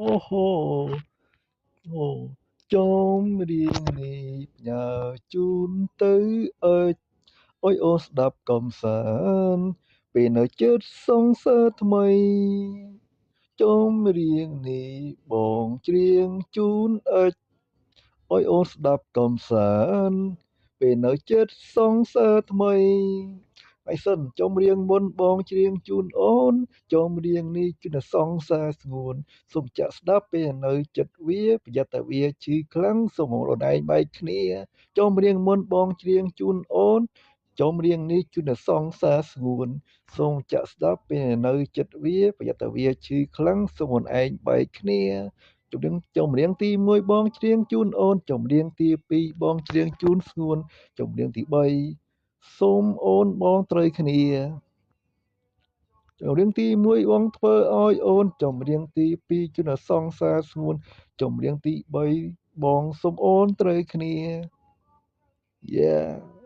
អូហូអូចូលរៀងនេះផ្ញើជូនទៅអើយអុយអូនស្ដាប់កំសាន្តពេលនៅជិតសង្សារថ្មីចូលរៀងនេះបងច្រៀងជូនអើយអុយអូនស្ដាប់កំសាន្តពេលនៅជិតសង្សារថ្មីហើយសិនចំរៀងមុនបងច្រៀងជូនអូនចំរៀងនេះគឺនៅសង្សារស្ងួនសូមចាក់ស្ដាប់ពេលនៅចិត្តវាប្រយ័ត្នតែវាឈឺខ្លាំងសូមអូនឯងបែកគ្នាចំរៀងមុនបងច្រៀងជូនអូនចំរៀងនេះគឺនៅសង្សារស្ងួនសូមចាក់ស្ដាប់ពេលនៅចិត្តវាប្រយ័ត្នតែវាឈឺខ្លាំងសូមអូនឯងបែកគ្នាចម្រៀងទី1បងច្រៀងជូនអូនចម្រៀងទី2បងច្រៀងជូនស្ងួនចម្រៀងទី3សូមអូនបងត្រូវគ្នាចម្រៀងទី1បងធ្វើឲ្យអូនចម្រៀងទី2គឺនៅសង្សារស្ងួនចម្រៀងទី3បងសូមអូនត្រូវគ្នា Yeah